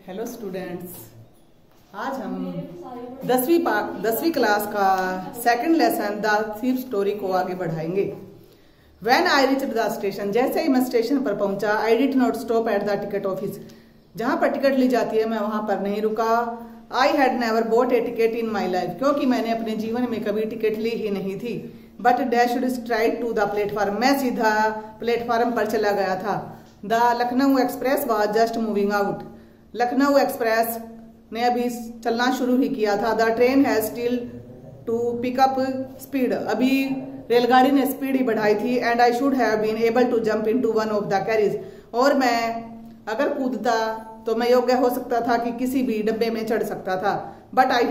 Hello students, आज हम 10वीं क्लास का second lesson the thief story को आगे बढ़ाएंगे। When I reached the station, जैसे ही मैं स्टेशन पर पहुंचा, I did not stop at the ticket office, जहां पर टिकट ली जाती है मैं वहां पर नहीं रुका। I had never bot A ticket in my life, क्योंकि मैंने अपने जीवन में कभी टिकट ली ही नहीं थी। But dashed straight to the platform, मैं सीधा प्लेटफॉर्म पर चला गया था। The Lucknow express was just moving out, Lucknow express ने अभी चलना शुरू ही किया था। The train has still to pick up speed, अभी रेलगाड़ी ने स्पीड ही बढ़ाई थी। And I should have been able to jump into one of the carriage, और मैं अगर कूदता तो मैं योग्य हो सकता था कि किसी भी डब्बे में चढ़ सकता था। बट आई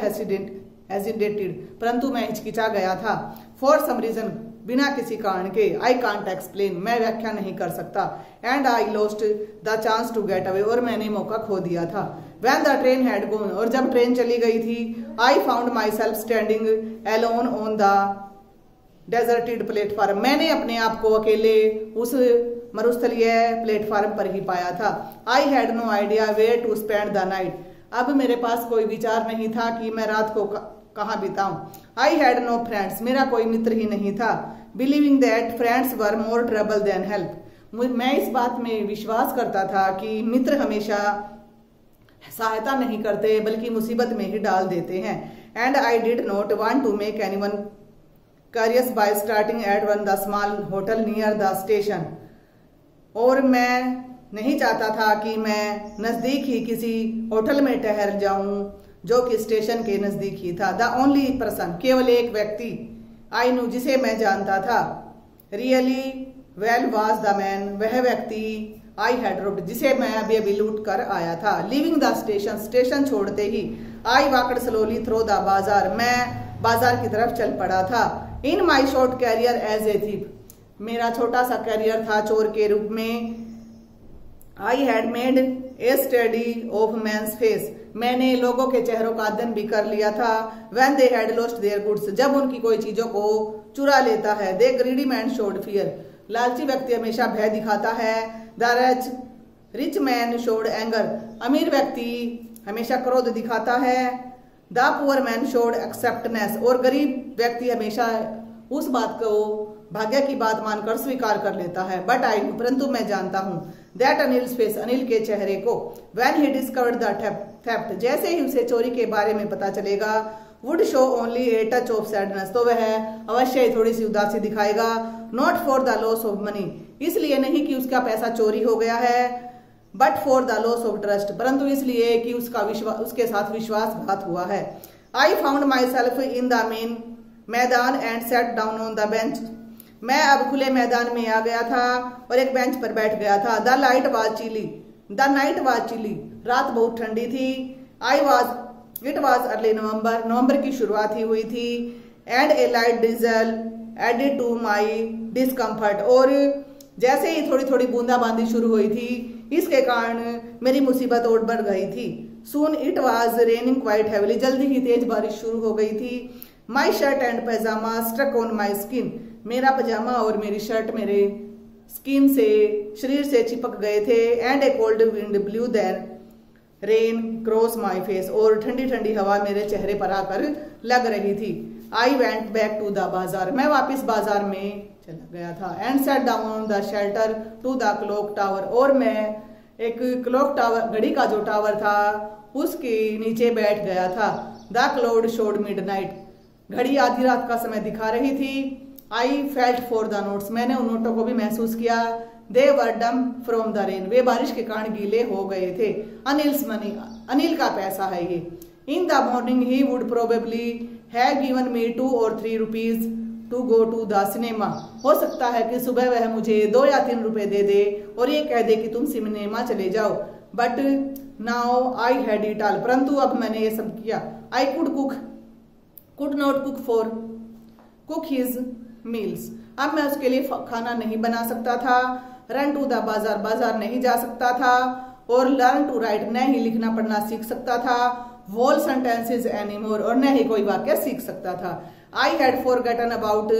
हेजिटेटेड, परंतु मैं हिचकिचा गया था। फॉर सम रीजन, बिना किसी कारण के। आई कांट एक्सप्लेन, मैं व्याख्या नहीं कर सकता। And I lost the chance to get away, और मैंने मौका खो दिया था। When the train had gone, और जब ट्रेन चली गई थी, I found myself standing alone on the deserted platform, मैंने अपने आप को अकेले उस मरुस्थलीय प्लेटफॉर्म पर ही पाया था। I had no idea where to spend the night, अब मेरे पास कोई विचार नहीं था कि मैं रात को कहाँ बिताऊं। आई हैड नो फ्रेंड्स, मेरा कोई मित्र ही नहीं था। Believing that friends were more trouble than help, मैं इस बात में विश्वास करता था कि मित्र हमेशा सहायता नहीं करते बल्कि मुसीबत में ही डाल देते हैं। And I did not want to make anyone curious by starting at one the small hotel near the station, और मैं नहीं चाहता था कि मैं नजदीक ही किसी होटल में ठहर जाऊं जो कि स्टेशन के नजदीक ही था। द ओनली पर्सन, केवल एक व्यक्ति, आई न्यू, जिसे मैं जानता था, really well was the man, वह व्यक्ति आई हैड रोब्ड, जिसे मैं अभी अभी लूट कर आया था। लिविंग द स्टेशन, स्टेशन छोड़ते ही, I walked slowly through the bazaar, मैं बाजार की तरफ चल पड़ा था। In my short career as a thief, मेरा छोटा सा कैरियर था चोर के रूप में। I had made a study of man's face, मैंने लोगों के चेहरों का अध्ययन भी कर लिया था। When they had lost their goods, जब उनकी कोई चीजों को चुरा लेता है। दे ग्रीडी मैन शोड फियर, लालची व्यक्ति हमेशा भय दिखाता है। The rich man showed anger, अमीर व्यक्ति हमेशा क्रोध दिखाता है। द पुअर मैन शोड एक्सेप्टनेस, और गरीब व्यक्ति हमेशा उस बात को भाग्य की बात मानकर स्वीकार कर लेता है। बट आई, परंतु मैं जानता हूं, दैट अनिल्स फेस, अनिल के चेहरे को, when he discovered the theft, जैसे ही उसे चोरी के बारे में पता चलेगा, would show only a touch of sadness, तो वह अवश्य ही थोड़ी सी उदासी दिखाएगा। Not for the loss of money, इसलिए नहीं कि उसका पैसा चोरी हो गया है, but for the loss of trust, परंतु इसलिए कि उसके साथ विश्वासघात हुआ है। आई found my self in the main मैदान and set down on the bench, मैं अब खुले मैदान में आ गया था और एक बेंच पर बैठ गया था। द नाइट वाज चिली, रात बहुत ठंडी थी। इट वाज अर्ली नवंबर की शुरुआत ही हुई थी। And a light drizzle added to my discomfort, और जैसे ही थोड़ी थोड़ी बूंदाबांदी शुरू हुई थी, इसके कारण मेरी मुसीबत और बढ़ गई थी। Soon it was raining quite heavily, जल्दी ही तेज बारिश शुरू हो गई थी। My shirt and pyjama struck on my skin, मेरा पजामा और मेरी शर्ट मेरे स्किन से, शरीर से चिपक गए थे। And a cold wind blew then rain cross my face, और ठंडी ठंडी हवा मेरे चेहरे पर आकर लग रही थी। I went back to the bazaar, मैं वापस बाजार में चला गया था। And set down the shelter to the clock tower, और मैं एक क्लॉक टावर, घड़ी का जो टावर था, उसके नीचे बैठ गया था। द क्लाउड शोड मिडनाइट, घड़ी आधी रात का समय दिखा रही थी। I felt for the notes, मैंने उन नोटों को भी महसूस किया। दे वर डम फ्रॉम द रेन, वे बारिश के कारण गीले हो गए थे। अनिल्स मनी, अनिल का पैसा है ये। In the morning he would probably have given me 2 or 3 rupees to go to the cinema, हो सकता है कि सुबह वह मुझे 2 या 3 रुपए दे दे और ये कह दे कि तुम सिनेमा चले जाओ। But now I had it all, परंतु अब मैंने ये सब किया। I could not cook his meals, अब मैं उसके लिए खाना नहीं बना सकता था। रन टू द बाजार नहीं जा सकता था। और लर्न टू राइट, न ही लिखना पढ़ना सीख सकता था। होल सेंटेंसेस एनीमोर, और न ही कोई वाक्य सीख सकता था। I had forgotten about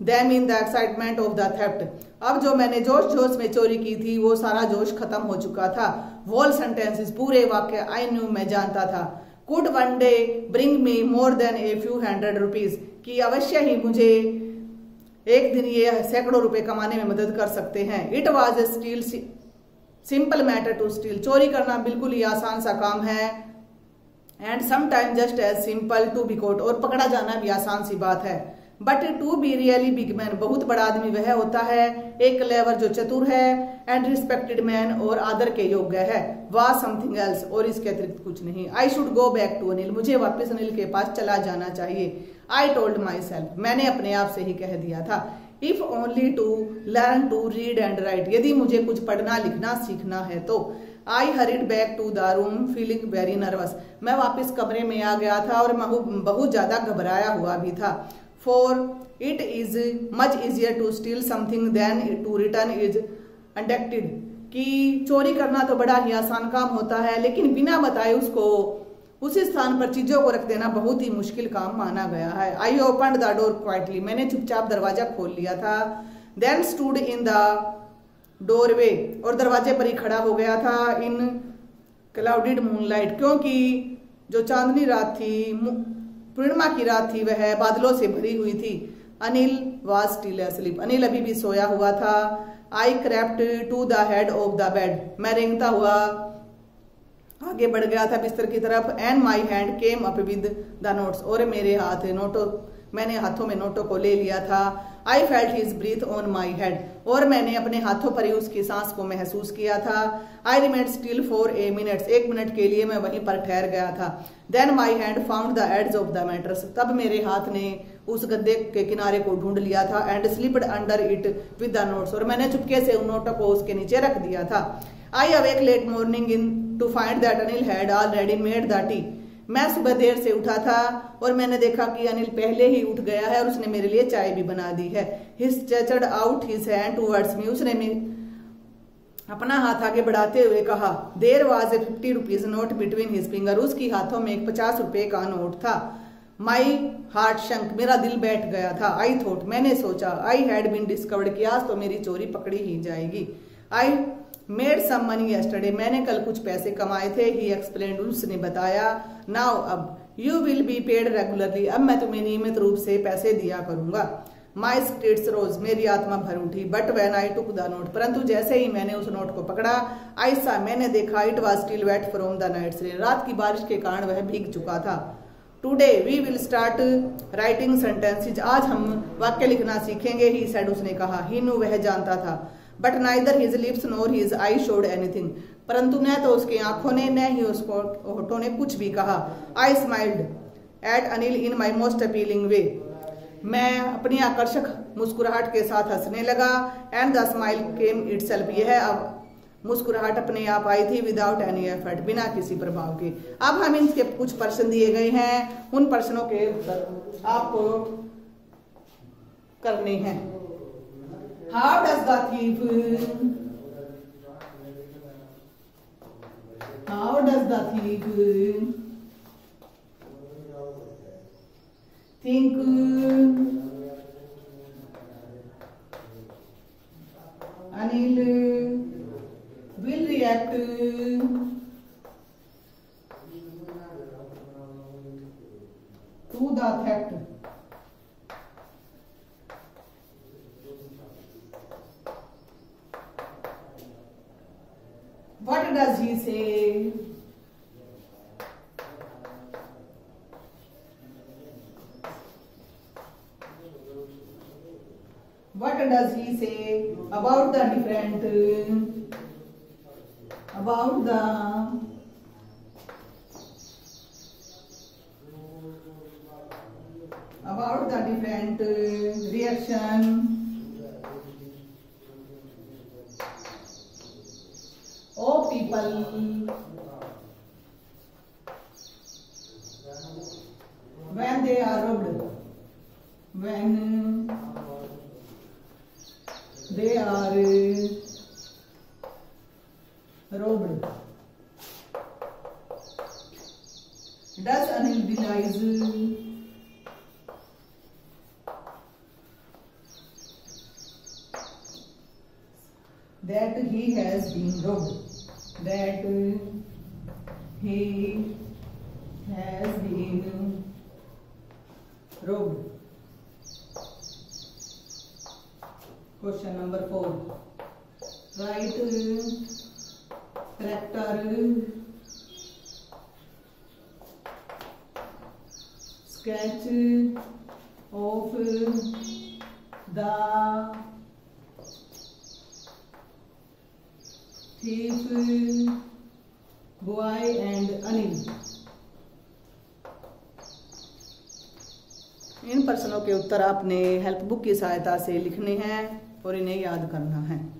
them in the excitement of the theft. अब जो मैंने जोश जोश में चोरी की थी वो सारा जोश खत्म हो चुका था। होल सेंटेंसेस, पूरे वाक्य, आई न्यू, मैं जानता था। Could one day bring me more than a few hundred rupees, कि अवश्य ही मुझे एक दिन ये सैकड़ों रुपए कमाने में मदद कर सकते हैं। It was a still simple matter to steal, चोरी करना बिल्कुल ही आसान सा काम है। And sometime just as simple to be caught, और पकड़ा जाना भी आसान सी बात है। But to be really big man, बहुत बड़ा आदमी वह होता है, एक क्लेवर जो चतुर है, एंड रिस्पेक्टेड मैन, और आदर के योग्य है, वाज समथिंग एल्स, और इसके अतिरिक्त कुछ नहीं। I should go back to Anil, मुझे वापस अनिल के पास चला जाना चाहिए। आई टोल्ड माई सेल्फ, मैंने अपने आप से ही कह दिया था। If only to learn to read and write, यदि मुझे कुछ पढ़ना लिखना सीखना है तो। I hurried back to the room feeling very nervous, मैं वापस कमरे में आ गया था और मैं बहुत ज्यादा घबराया हुआ भी था। For it is much easier to steal something than to return is undetected, कि चोरी करना तो बड़ा ही आसान काम होता है, लेकिन बिना बताए उसको उसी स्थान पर चीजों को रख देना बहुत ही मुश्किल काम माना गया है। I opened the door quietly, मैंने चुपचाप दरवाजा खोल लिया था। Then stood in the doorway, और दरवाजे पर ही खड़ा हो गया था। इन क्लाउडेड मूनलाइट, क्योंकि जो चांदनी रात थी, पूर्णिमा की रात थी, वह बादलों से भरी हुई थी। Anil was still asleep, Anil अभी भी सोया हुआ था। I crept to the head of the bed, मैं रेंगता हुआ आगे बढ़ गया था बिस्तर की तरफ। And my hand came up with the notes, और मेरे हाथ मैंने हाथों में नोटों को ले लिया था। I felt his breath on my head, और मैंने अपने हाथों पर ही उसकी सांस को महसूस किया था। I remained still for a minutes, एक मिनट के लिए मैं वहीं पर ठहर गया था। Then my hand found the edges of the mattress, तब मेरे हाथ ने उस गद्दे के किनारे को ढूंढ लिया था। And slipped under it with the notes, और मैंने चुपके से उन नोटों को उसके नीचे रख दिया था। I awoke late morning in to find that Anil had already made the tea, मैं सुबह देर से उठा था और मैंने देखा कि अनिल पहले ही उठ गया है और उसने मेरे लिए चाय भी बना दी है। He stretched out his hand towards me, उसने अपना हाथ आगे बढ़ाते हुए कहा। There was a 50 rupees note between his finger, उसकी हाथों में एक 50 रुपए का नोट था। My heart sank, मेरा दिल बैठ गया था। I thought, मैंने सोचा। I had been discovered, कि आज तो मेरी चोरी पकड़ी ही जाएगी। I made some money yesterday, मैंने कल कुछ पैसे कमाए थे। ही एक्सप्लेन्ड, उसने बताया। नाउ, अब you will be paid regularly, अब मैं तुम्हें नियमित रूप से पैसे दिया करूंगा। माई स्पिरिट्स रोज, मेरी आत्मा भर उठी। But when I took the note, परंतु जैसे ही मैंने उस नोट को पकड़ा, आई सा, मैंने देखा, it was still wet from the night rain, रात की बारिश के कारण वह भीग चुका था। Today we will start writing sentences, आज हम वाक्य लिखना सीखेंगे। ही सेड, उसने कहा। ही न्यू, वह जानता था। But neither his lips NOR his I showed anything, परंतु न तो उसकी आंखों ने न ही उसको होठों ने कुछ भी कहा। I smiled at Anil in my most appealing way, मैं अपनी आकर्षक मुस्कुराहट के साथ हंसने लगा। And the smile came itself, यह अब मुस्कुराहट अपने आप आई थी। विदाउट एनी एफर्ट, बिना किसी प्रभाव के। अब हम इनके कुछ प्रश्न दिए गए हैं, उन प्रश्नों के उत्तर आपको करने हैं। How does the thief think Anil will react to the theft? What does he say? What does he say about the different reaction of people when they are robbed, when they are robbed? Does Anil realize been robbed. That he has been robbed. Question number 4. Write character sketch of the thief, boy and Anil. इन प्रश्नों के उत्तर आपने help book की सहायता से लिखने हैं और इन्हें याद करना है।